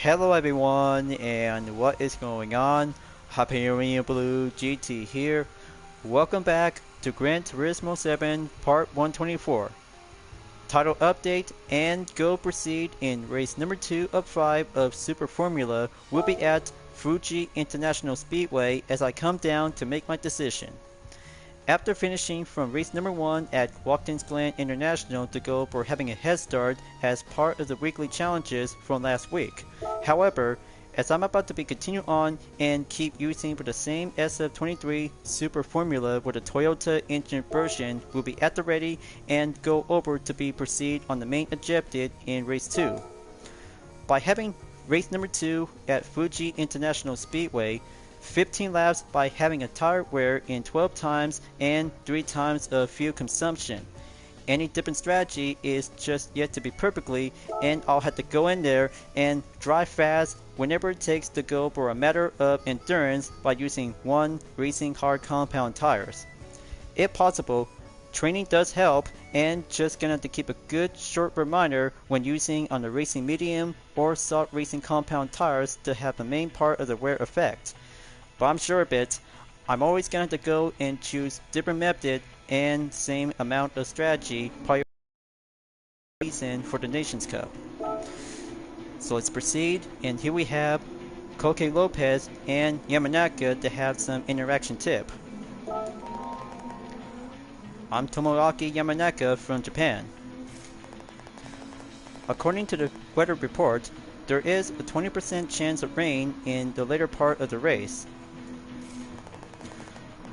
Hello everyone, and what is going on? Hyperion-Blue-GT here. Welcome back to Gran Turismo 7 Part 124. Title update and go proceed in race number 2 of 5 of Super Formula will be at Fuji International Speedway as I come down to make my decision. After finishing from race number 1 at Watkins Glen International to go for having a head start as part of the weekly challenges from last week. However, as I'm about to be continue on and keep using for the same SF23 Super Formula with a Toyota engine version will be at the ready and go over to be proceed on the main objective in race 2. By having race number 2 at Fuji International Speedway, 15 laps by having a tire wear in 12 times and 3 times of fuel consumption. Any different strategy is just yet to be perfectly, and I'll have to go in there and drive fast whenever it takes to go for a matter of endurance by using 1 racing hard compound tires. If possible, training does help, and just gonna have to keep a good short reminder when using on the racing medium or soft racing compound tires to have the main part of the wear effect. But I'm sure of it, I'm always going to go and choose different method and same amount of strategy prior season for the Nations Cup. So let's proceed, and here we have Koke Lopez and Yamanaka to have some interaction tip. I'm Tomoaki Yamanaka from Japan. According to the weather report, there is a 20% chance of rain in the later part of the race.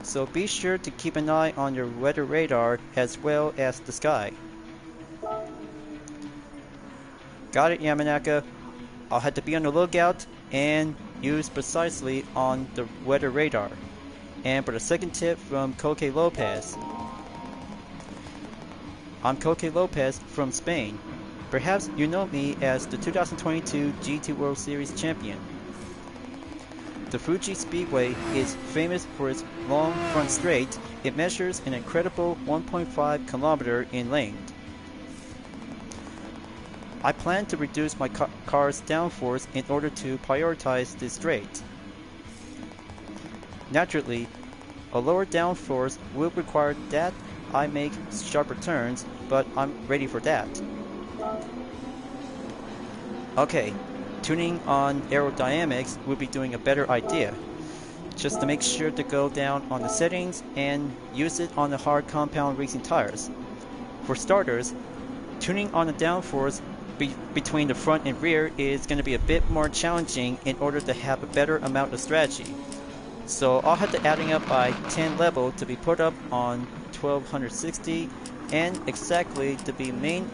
So be sure to keep an eye on your weather radar as well as the sky. Got it, Yamanaka. I'll have to be on the lookout and use precisely on the weather radar. And for the second tip from Koke Lopez. I'm Koke Lopez from Spain. Perhaps you know me as the 2022 GT World Series champion. The Fuji Speedway is famous for its long front straight. It measures an incredible 1.5 km in length. I plan to reduce my car's downforce in order to prioritize this straight. Naturally, a lower downforce will require that I make sharper turns, but I'm ready for that. Okay. Tuning on aerodynamics will be doing a better idea. Just to make sure to go down on the settings and use it on the hard compound racing tires. For starters, tuning on the downforce between the front and rear is going to be a bit more challenging in order to have a better amount of strategy. So I'll have to adding up by 10 level to be put up on 1260 and exactly to be main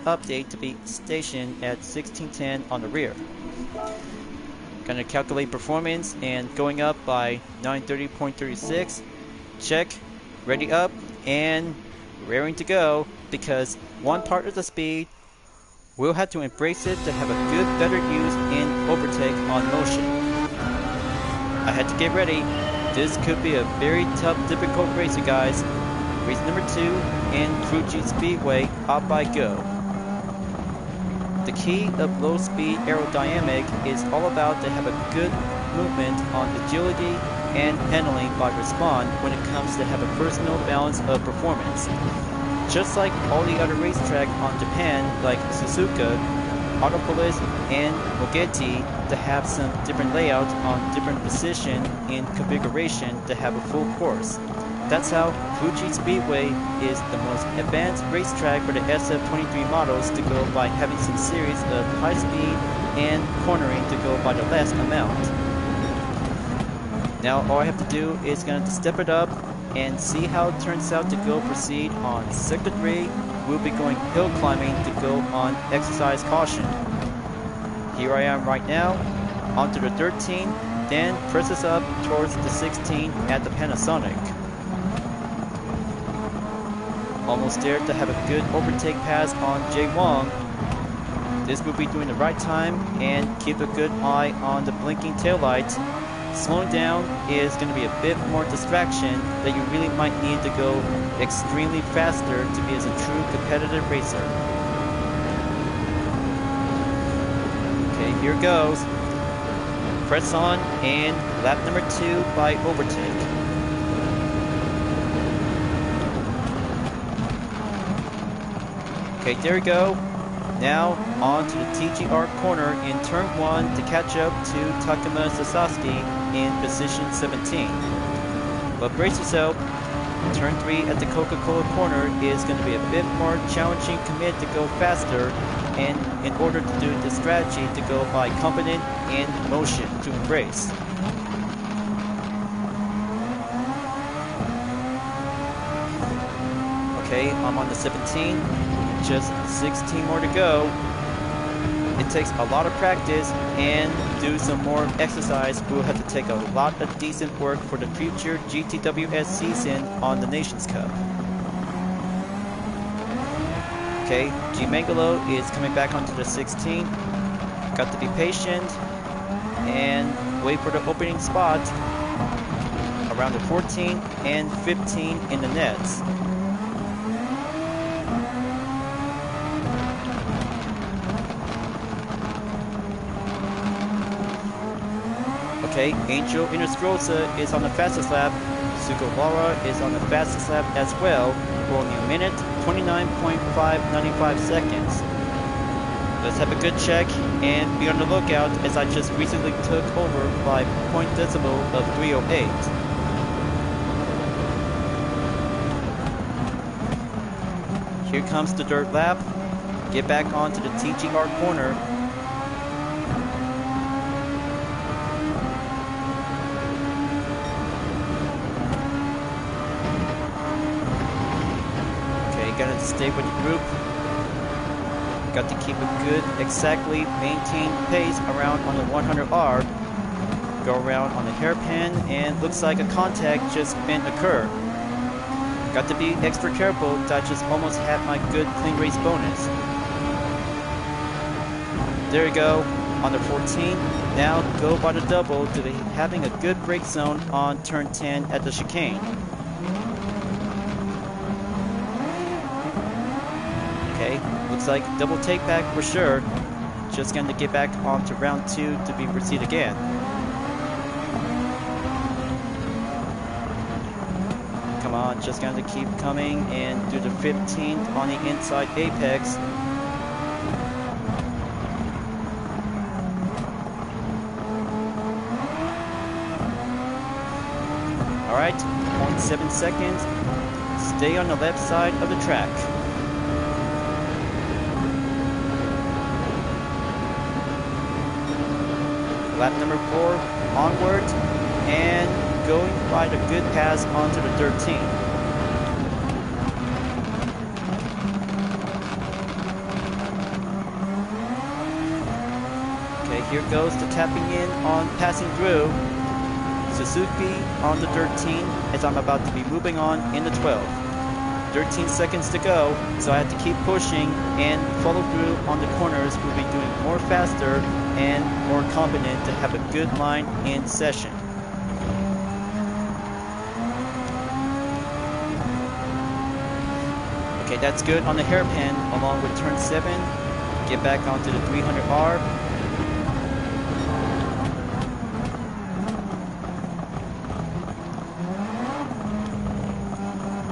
update to be stationed at 1610 on the rear. Gonna calculate performance and going up by 930.36. Check, ready up, and raring to go because one part of the speed we'll have to embrace it to have a good better use in overtake on motion. I had to get ready. This could be a very tough, difficult race, you guys. Race number 2 in Fuji Speedway, up I go. The key of low speed aerodynamic is all about to have a good movement on agility and handling by Respawn when it comes to have a personal balance of performance. Just like all the other racetrack on Japan like Suzuka, Autopolis, and Mogeti to have some different layouts on different position in configuration to have a full course. That's how Fuji Speedway is the most advanced racetrack for the SF23 models to go by having some series of high speed and cornering to go by the less amount. Now all I have to do is going to step it up and see how it turns out to go proceed on Sector 3. We'll be going hill climbing to go on exercise caution. Here I am right now, onto the 13, then presses up towards the 16 at the Panasonic. Almost there to have a good overtake pass on Jay Wong. This will be doing the right time and keep a good eye on the blinking taillight. Slowing down is going to be a bit more distraction that you really might need to go extremely faster to be as a true competitive racer. Okay, here goes. Press on, and lap number 2 by overtake. Okay, there we go. Now on to the TGR corner in turn 1 to catch up to Takuma Sasaki in position 17. But brace yourself, turn 3 at the Coca-Cola corner is going to be a bit more challenging commit to go faster, and in order to do the strategy to go by confident and motion to embrace. Okay, I'm on the 17. Just 16 more to go. It takes a lot of practice and do some more exercise. We'll have to take a lot of decent work for the future GTWS season on the Nations Cup. Okay, G Mangalo is coming back onto the 16. Got to be patient and wait for the opening spot around the 14 and 15 in the nets. Okay, Angel Inestrosa is on the fastest lap. Sugawara is on the fastest lap as well, for only a minute, 29.595 seconds. Let's have a good check and be on the lookout, as I just recently took over by 0.1 decibel of 308. Here comes the dirt lap. Get back onto the TGR corner. Gotta stay with the group. Got to keep a good, exactly maintained pace around on the 100R. Go around on the hairpin, and looks like a contact just been occurred. Got to be extra careful that I just almost had my good clean race bonus. There you go, on the 14. Now go by the double to be having a good brake zone on turn 10 at the chicane. Okay, looks like double take back for sure. Just going to get back onto round 2 to be proceed again. Come on, just going to keep coming and do the 15th on the inside apex. Alright, 0.7 seconds. Stay on the left side of the track. Lap number 4, onward, and going by the good pass onto the 13. Okay, here goes the tapping in on passing through. Suzuki on the 13 as I'm about to be moving on in the 12. 13 seconds to go, so I have to keep pushing and follow through on the corners. We'll be doing more faster and more confident to have a good line in session. Okay, that's good on the hairpin along with turn 7. Get back onto the 300R.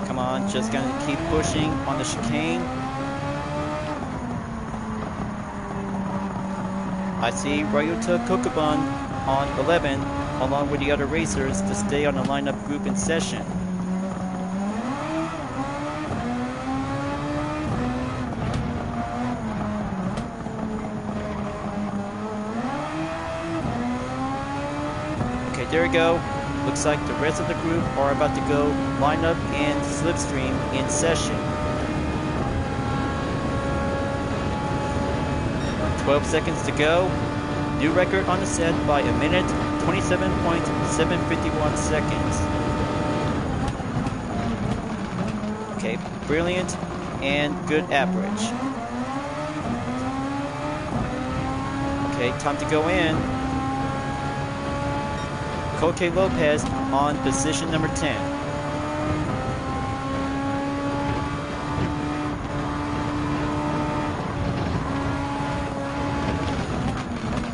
Come on, just gonna keep pushing on the chicane. I see Ryuta Kokuban on 11, along with the other racers, to stay on the lineup group in session. Okay, there we go. Looks like the rest of the group are about to go line up and slipstream in session. 12 seconds to go. New record on the set by a minute, 27.751 seconds. Okay, brilliant and good average. Okay, time to go in. Koke Lopez on position number 10.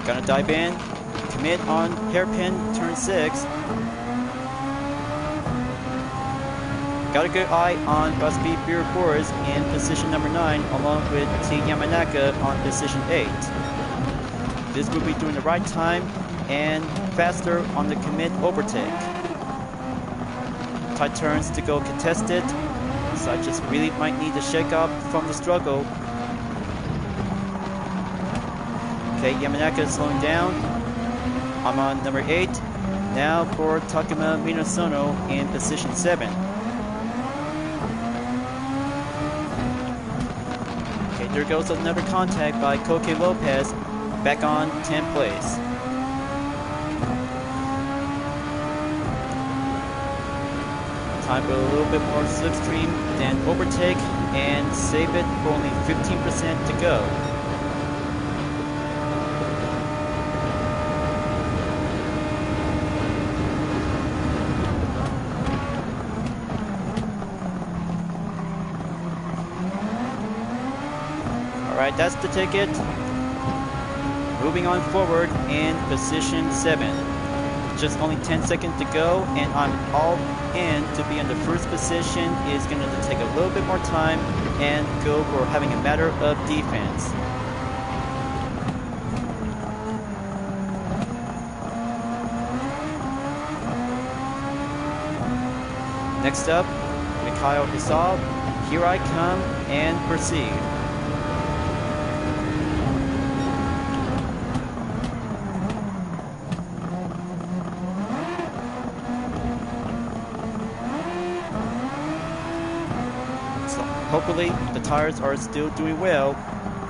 Gonna dive in, commit on hairpin turn 6. Got a good eye on Busby Beer Boards in position number 9, along with T Yamanaka on position 8. This will be doing the right time and faster on the commit overtake. Tight turns to go contested, so I just really might need to shake up from the struggle. Okay, Yamanaka is slowing down. I'm on number 8. Now for Takuma Minasono in position 7. Okay, there goes another contact by Koke Lopez, back on 10th place. Time for a little bit more slipstream, then overtake and save it for only 15% to go. Alright, that's the ticket. Moving on forward in position 7. Just only 10 seconds to go, and I'm all in to be in the first position. Is going to take a little bit more time and go for having a matter of defense. Next up, Mikhail Hisov, Here I Come, and Proceed. Hopefully, the tires are still doing well.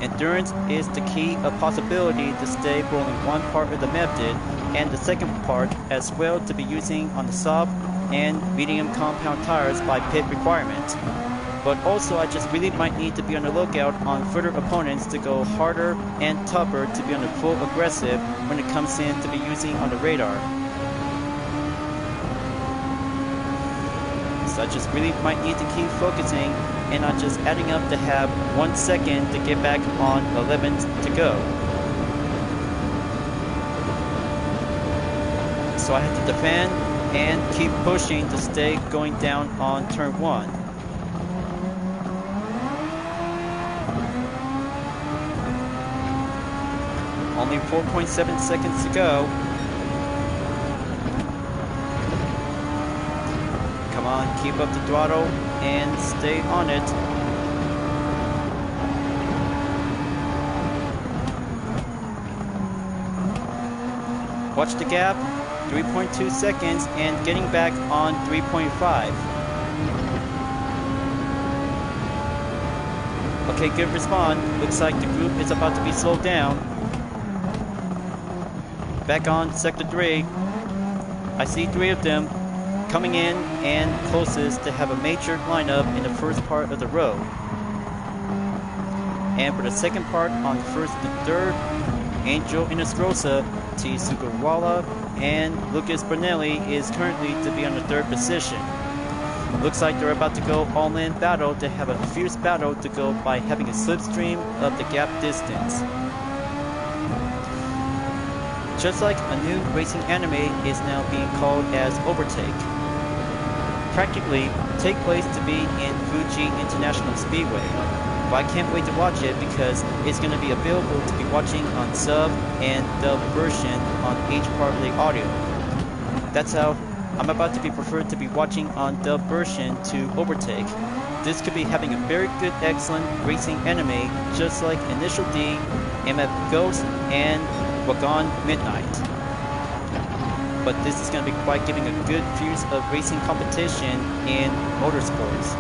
Endurance is the key of possibility to stay for only one part of the method, and the second part as well to be using on the soft and medium compound tires by pit requirement. But also, I just really might need to be on the lookout on further opponents to go harder and tougher to be on the full aggressive when it comes in to be using on the radar. So I just really might need to keep focusing and not just adding up to have 1 second to get back on 11th to go. So I have to defend and keep pushing to stay going down on turn 1. Only 4.7 seconds to go. Come on, keep up the throttle and stay on it. Watch the gap, 3.2 seconds and getting back on 3.5. Okay, good respawn. Looks like the group is about to be slowed down. Back on sector 3. I see 3 of them coming in and closest to have a major lineup in the first part of the row. And for the second part on first to third, Angel Inostrosa, T. Sugawara, and Lucas Brunelli is currently to be on the 3rd position. Looks like they're about to go all-in battle to have a fierce battle to go by having a slipstream of the gap distance. Just like a new racing anime is now being called as Overtake. Practically take place to be in Fuji International Speedway. But I can't wait to watch it because it's going to be available to be watching on sub and dub version on each part of the audio. That's how I'm about to be preferred to be watching on dub version to Overtake. This could be having a very good, excellent racing anime just like Initial D, MF Ghost, and Wagon Midnight. But this is going to be quite giving a good fuse of racing competition in motorsports.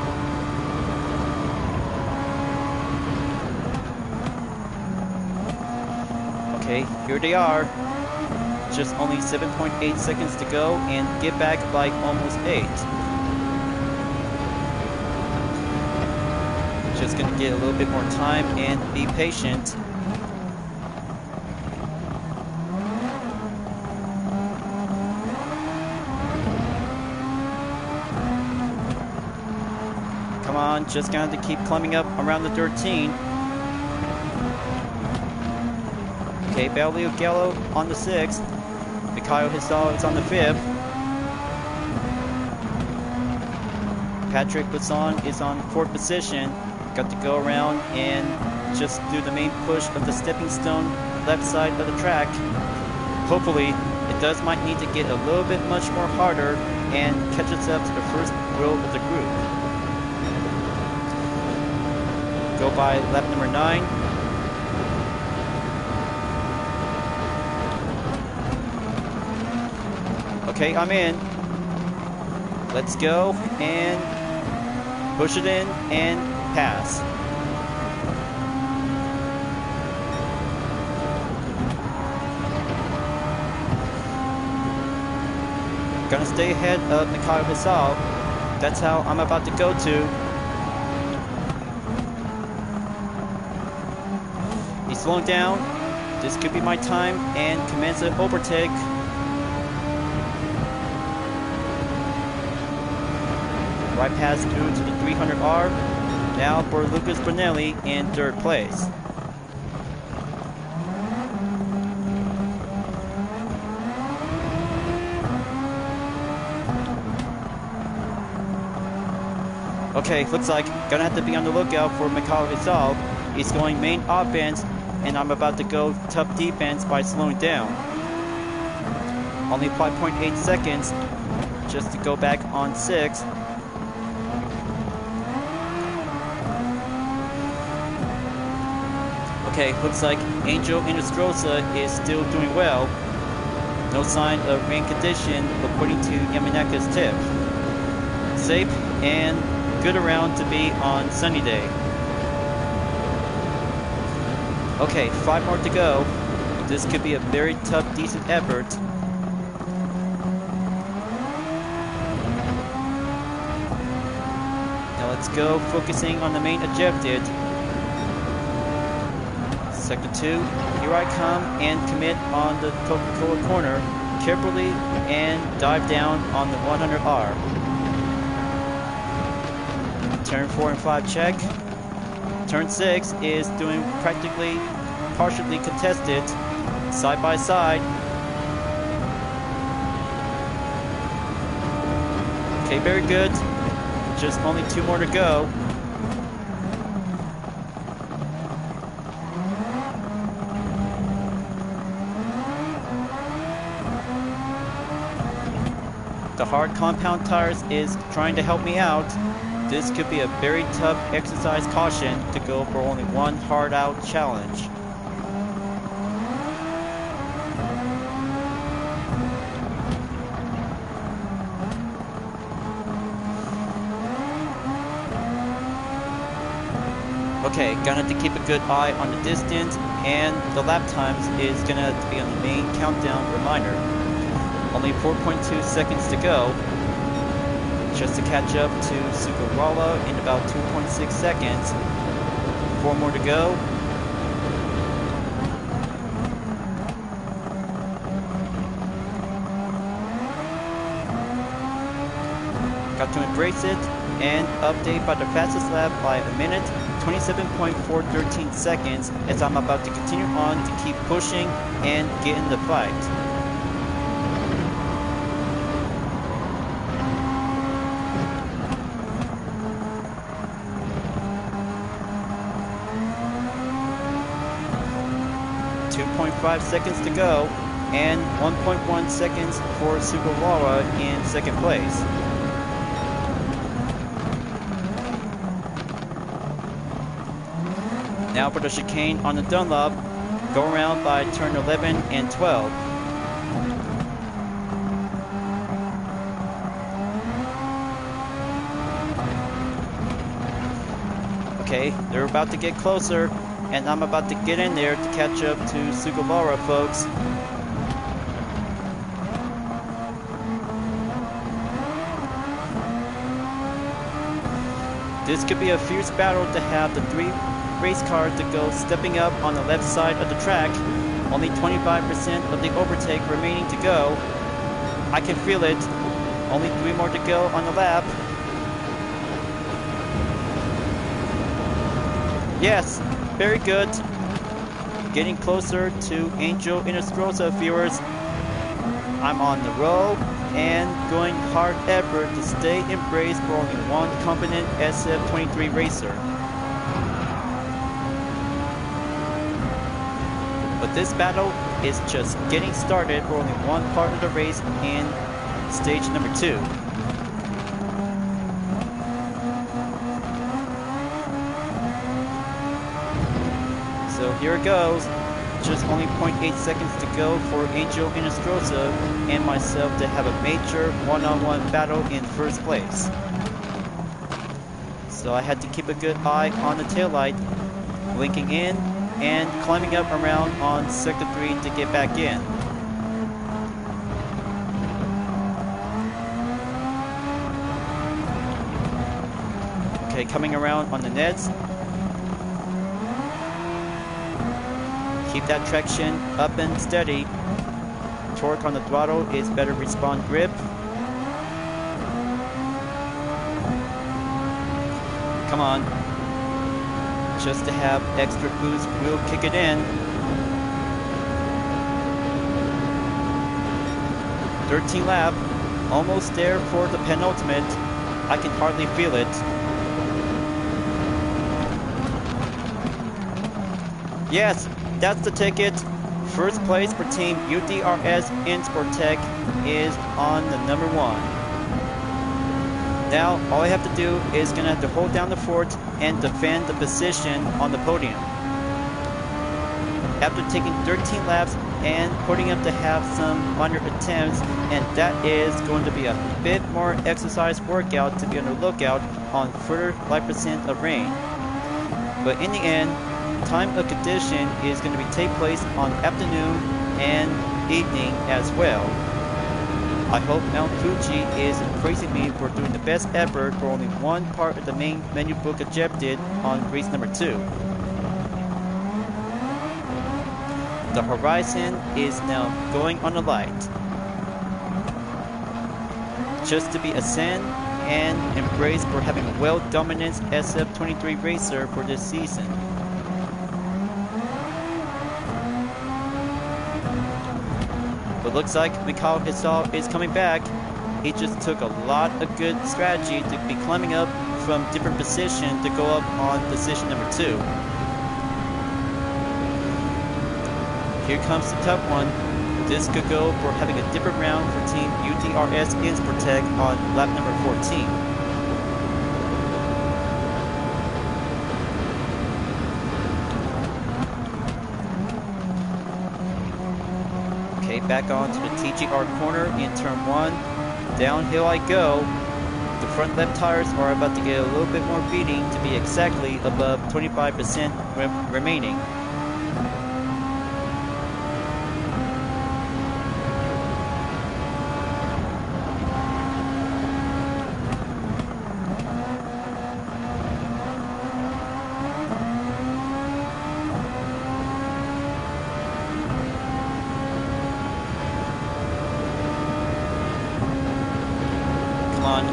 Okay, here they are. Just only 7.8 seconds to go and get back by almost 8. Just going to get a little bit more time and be patient. Come on, just going to keep climbing up around the 13. Okay, Okay, Bellio Gallo on the 6th. Mikhail Hisal is on the 5th. Patrick Basson is on 4th position. Got to go around and just do the main push of the stepping stone left side of the track. Hopefully, it might need to get a little bit much more harder and catch us up to the first row of the group. Go by lap number 9. Okay, I'm in. Let's go and push it in and pass. Gonna stay ahead of Mikhail Hisal. That's how I'm about to go to. He's slowing down. This could be my time and commence an overtake. Right pass through to the 300R. Now for Lucas Brunelli in 3rd place. Okay, looks like gonna have to be on the lookout for Mikhail Hisal. He's going main offense, and I'm about to go tough defense by slowing down. Only 5.8 seconds just to go back on 6th. Okay, looks like Angel Inostroza is still doing well. No sign of rain condition according to Yamanaka's tip. Safe and good around to be on sunny day. Okay, 5 more to go. This could be a very tough, decent effort. Now let's go focusing on the main objective. Sector 2, here I come and commit on the Coca-Cola corner carefully and dive down on the 100R. Turn 4 and 5 check. Turn 6 is doing practically partially contested, side by side. Okay, very good. Just only 2 more to go. The hard compound tires is trying to help me out. This could be a very tough exercise caution to go for only one hard out challenge. Okay, gonna have to keep a good eye on the distance, and the lap times is gonna have to be on the main countdown reminder. Only 4.2 seconds to go. Just to catch up to Sugawara in about 2.6 seconds. 4 more to go. Got to embrace it and update by the fastest lap by a minute, 27.413 seconds, as I'm about to continue on to keep pushing and get in the fight. .5 seconds to go, and 1.1 seconds for Sugawara in 2nd place. Now for the chicane on the Dunlop, go around by turn 11 and 12. Okay, they're about to get closer, and I'm about to get in there to catch up to Sugawara, folks. This could be a fierce battle to have the 3 race cars to go stepping up on the left side of the track. Only 25% of the overtake remaining to go. I can feel it. Only 3 more to go on the lap. Yes, very good. getting closer to Angel Inestrosa, viewers. I'm on the roll and going hard effort to stay in brace for only one competent SF23 racer. But this battle is just getting started for only one part of the race in stage number 2. So here it goes. Just only 0.8 seconds to go for Angel Inestrosa and myself to have a major one-on-one battle in first place. So I had to keep a good eye on the taillight, blinking in and climbing up around on sector 3 to get back in. Okay, coming around on the nets. Keep that traction up and steady. Torque on the throttle is better respawn grip. Come on. Just to have extra boost, we'll kick it in. 13 lap. Almost there for the penultimate. I can hardly feel it. Yes! That's the ticket. First place for Team UDRS in Sportec is on the number 1. Now, all I have to do is gonna have to hold down the fort and defend the position on the podium. After taking 13 laps and putting up to have some minor attempts, and that is going to be a bit more exercise workout to be on the lookout on further light percent of rain. But in the end, time of condition is going to take place on afternoon and evening as well. I hope Mount Fuji is praising me for doing the best effort for only one part of the main menu book objective on race number 2. The horizon is now going on the light. Just to be ascend and embraced for having a well-dominant SF23 racer for this season. But looks like Mikhail Hisal is coming back. He just took a lot of good strategy to be climbing up from different position to go up on position number 2. Here comes the tough one. This could go for having a different round for Team UDRS in Sportec on lap number 14. Back onto the TGR corner in turn 1. Downhill I go. The front left tires are about to get a little bit more beating to be exactly above 25% remaining.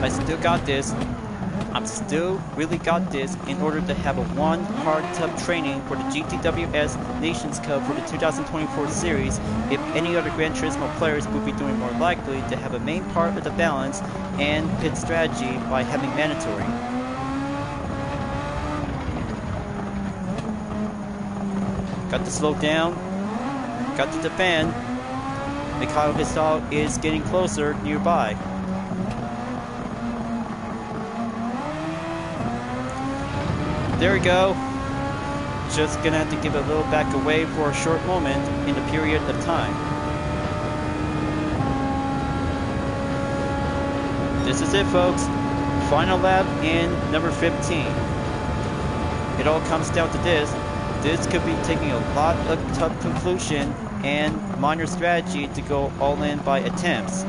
I still got this. I'm still really got this in order to have a one hard tough training for the GTWS Nations Cup for the 2024 series if any other Gran Turismo players would be doing more likely to have a main part of the balance and pit strategy by having mandatory. Got to slow down. Got to defend. Mikhail Hisal is getting closer nearby. There we go. Just gonna have to give a little back away for a short moment in a period of time. This is it, folks. Final lap in number 15. It all comes down to this. This could be taking a lot of tough conclusion and minor strategy to go all in by attempts.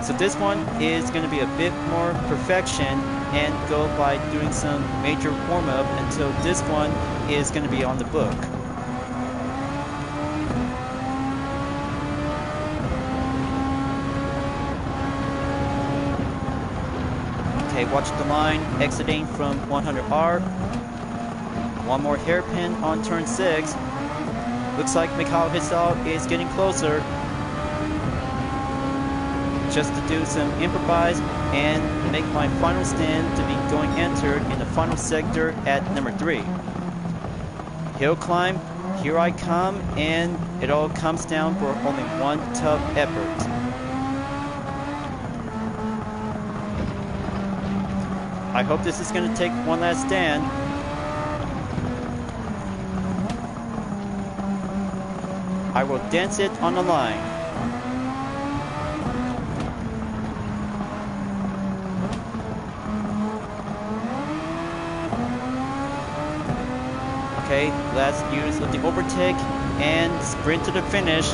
So this one is going to be a bit more perfection and go by doing some major warm-up until this one is going to be on the book. Okay, watch the line exiting from 100R. One more hairpin on turn 6. Looks like Mikhail Hisal is getting closer. Just to do some improvise and make my final stand to be going entered in the final sector at number 3. Hill climb, here I come, and it all comes down for only one tough effort. I hope this is going to take one last stand. I will dance it on the line. Okay, last use of the overtake and sprint to the finish.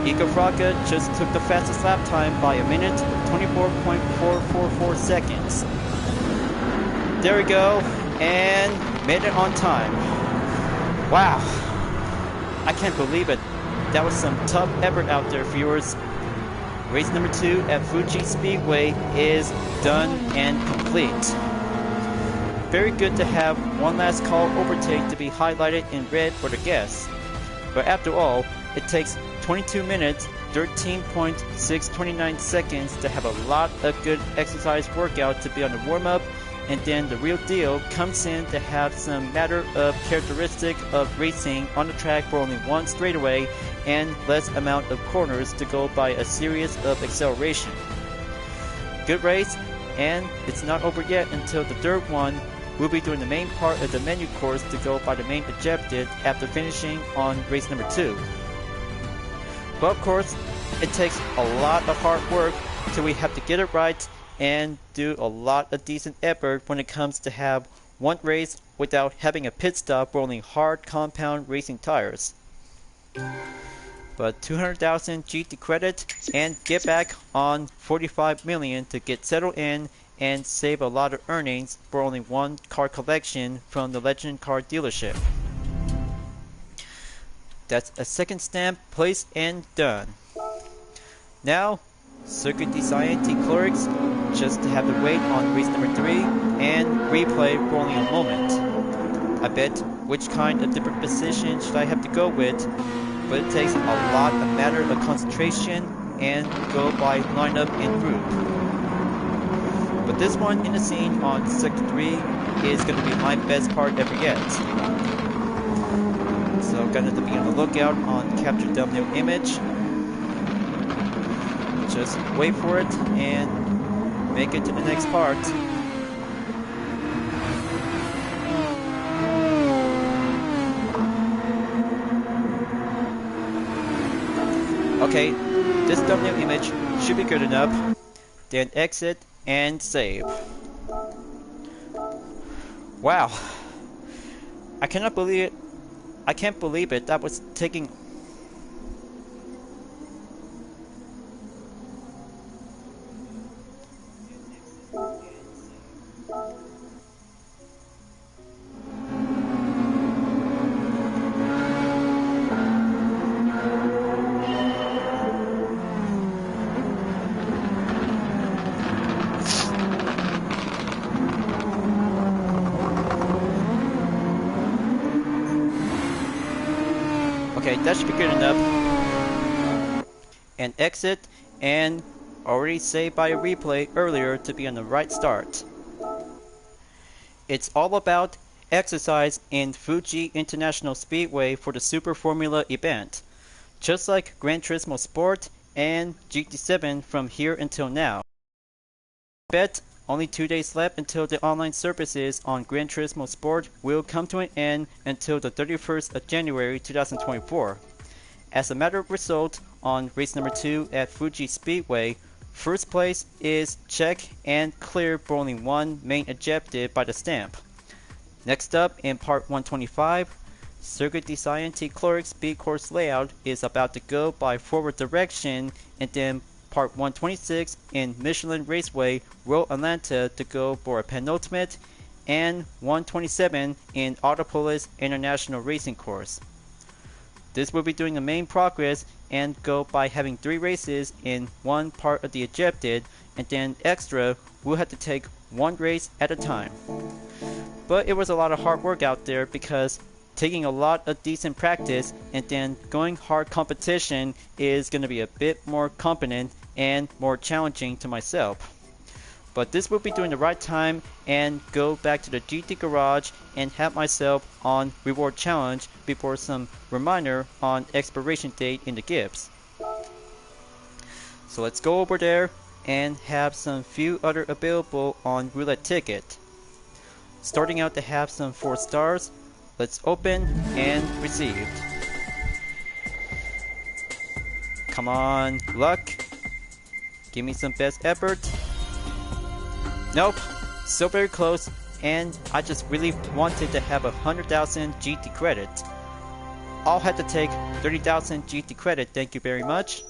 Ika Fraka just took the fastest lap time by a minute, 24.444 seconds. There we go, and made it on time. Wow, I can't believe it. That was some tough effort out there, viewers. Race number 2 at Fuji Speedway is done and complete. Very good to have one last call overtake to be highlighted in red for the guests. But after all, it takes 22 minutes, 13.629 seconds to have a lot of good exercise workout to be on the warm-up, and then the real deal comes in to have some matter of characteristic of racing on the track for only one straightaway and less amount of corners to go by a series of acceleration. Good race, and it's not over yet until the third one. We'll be doing the main part of the menu course to go by the main objective after finishing on race number 2. But of course, it takes a lot of hard work, so we have to get it right and do a lot of decent effort when it comes to have one race without having a pit stop for only hard compound racing tires. But 200,000 GT credit and get back on 45 million to get settled in and save a lot of earnings for only one car collection from the Legend car dealership. That's a second stamp placed and done. Now, Circuit Design Clerks just to have to wait on race number 3 and replay for only a moment. I bet which kind of different position should I have to go with, but it takes a lot of matter of concentration and go by lineup and group. But this one in the scene on Sector 3 is going to be my best part ever yet. So I'm going to be on the lookout on Capture Thumbnail Image. Just wait for it and make it to the next part. Okay, this thumbnail image should be good enough. Then exit and save. Wow, I cannot believe it. I can't believe it. That was taking. Okay, that should be good enough. And exit, and already saved by a replay earlier to be on the right start. It's all about exercise in Fuji International Speedway for the Super Formula event. Just like Gran Turismo Sport and GT7 from here until now. Bet only 2 days left until the online services on Gran Turismo Sport will come to an end until the 31st of January 2024. As a matter of result, on race number 2 at Fuji Speedway, first place is check and clear for only one main objective by the stamp. Next up in part 125, Circuit Design Clerk Speed Course Layout is about to go by forward direction, and then Part 126 in Michelin Raceway, World Atlanta to go for a penultimate, and 127 in Autopolis International Racing Course. This will be doing the main progress and go by having 3 races in one part of the objective, and then extra we'll have to take one race at a time. But it was a lot of hard work out there because taking a lot of decent practice, and then going hard competition is going to be a bit more competent and more challenging to myself. But this will be during the right time and go back to the GT garage and have myself on reward challenge before some reminder on expiration date in the gifts. So let's go over there and have some few other available on roulette ticket. Starting out to have some 4 stars. Let's open and received. Come on, luck. Give me some best effort. Nope, so very close, and I just really wanted to have 100,000 GT credit. I'll have to take 30,000 GT credit, thank you very much.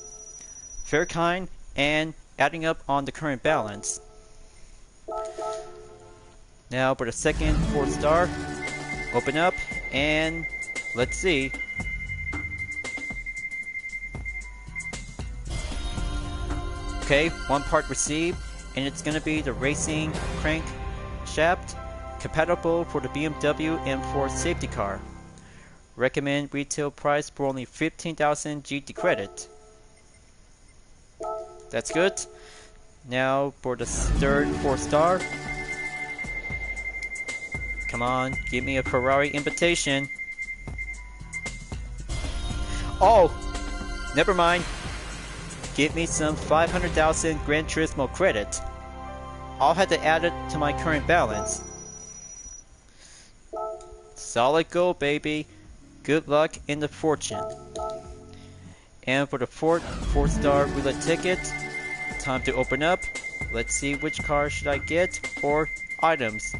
Fair kind, and adding up on the current balance. Now for the second 4 star, open up, and let's see. Okay, 1 part received, and it's gonna be the racing crankshaft, compatible for the BMW M4 safety car. Recommend retail price for only 15,000 GT credit. That's good. Now for the third 4 star. Come on, give me a Ferrari invitation. Oh, never mind. Give me some 500,000 Gran Turismo credit. I'll have to add it to my current balance. Solid gold, baby. Good luck in the fortune. And for the fourth 4 star roulette ticket, time to open up. Let's see which car should I get or items.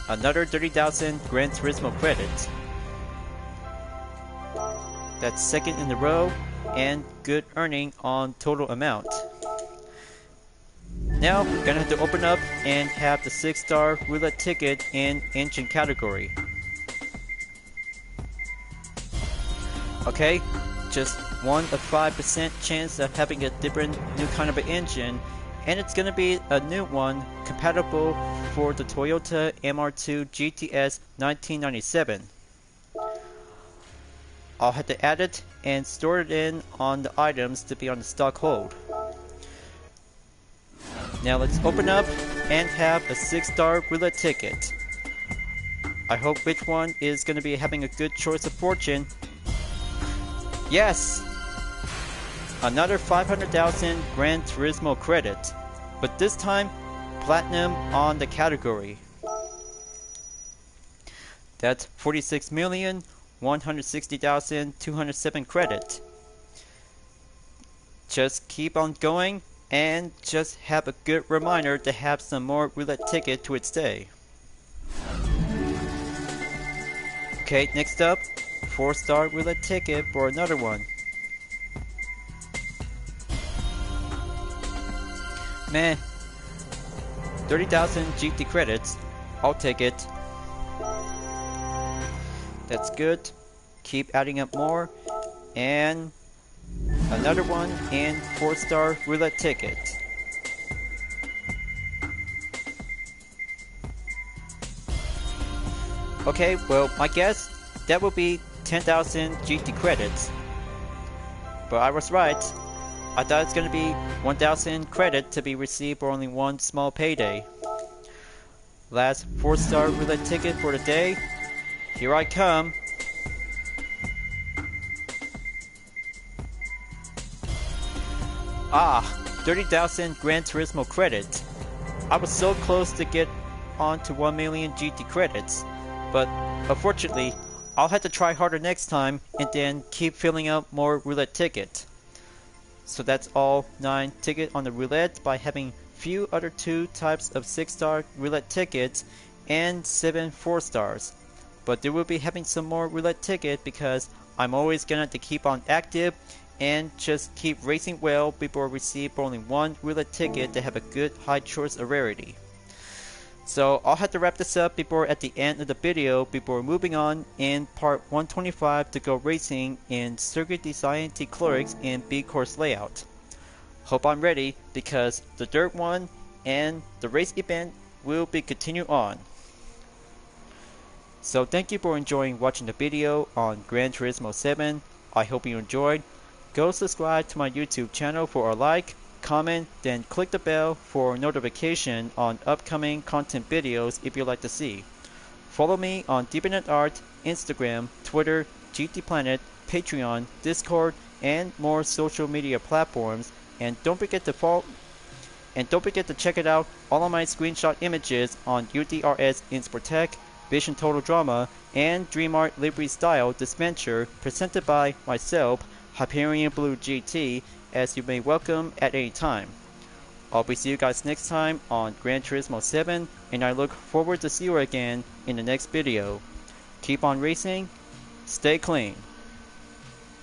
Another 30,000 Gran Turismo credit. That's second in a row and good earning on total amount. Now we're gonna have to open up and have the 6 star roulette ticket in engine category. Okay, just 1 of 5% chance of having a different new kind of an engine, and it's gonna be a new one compatible for the Toyota MR2 GTS 1997. I'll have to add it and store it in on the items to be on the stock hold. Now let's open up and have a 6 star roulette ticket. I hope which one is going to be having a good choice of fortune. Yes! Another 500,000 Gran Turismo credit, but this time platinum on the category. That's 46,160,207 credit. Just keep on going and just have a good reminder to have some more roulette ticket to its day. Okay, next up, 4 star roulette ticket for another one. Meh. 30,000 GT credits. I'll take it. That's good. Keep adding up more. And another one in 4 star roulette ticket. Okay, well, my guess, that will be 10,000 GT credits. But I was right. I thought it's going to be 1,000 credit to be received for only one small payday. Last 4 star roulette ticket for the day. Here I come. Ah, 30,000 Gran Turismo credit. I was so close to get on to 1 million GT credits, but unfortunately, I'll have to try harder next time and then keep filling out more roulette ticket. So that's all 9 ticket on the roulette by having few other 2 types of 6 star roulette tickets and 7 4 stars. But they will be having some more roulette ticket because I'm always gonna have to keep on active and just keep racing well before I receive only 1 roulette ticket to have a good high choice of rarity. So I'll have to wrap this up before at the end of the video before moving on in part 125 to go racing in circuit design T-Clerics in B course layout. Hope I'm ready because the dirt one and the race event will be continue on. So thank you for enjoying watching the video on Gran Turismo 7. I hope you enjoyed. Go subscribe to my YouTube channel for a like, comment, then click the bell for notification on upcoming content videos if you'd like to see. Follow me on DeepNetArt, Instagram, Twitter, GT Planet, Patreon, Discord, and more social media platforms. And don't forget to check it out all of my screenshot images on UDRS Insportec, Vision Total Drama, and DreamArt Livery Style dispenser presented by myself, Hyperion-Blue-GT, as you may welcome at any time. I'll be see you guys next time on Gran Turismo 7, and I look forward to see you again in the next video. Keep on racing, stay clean.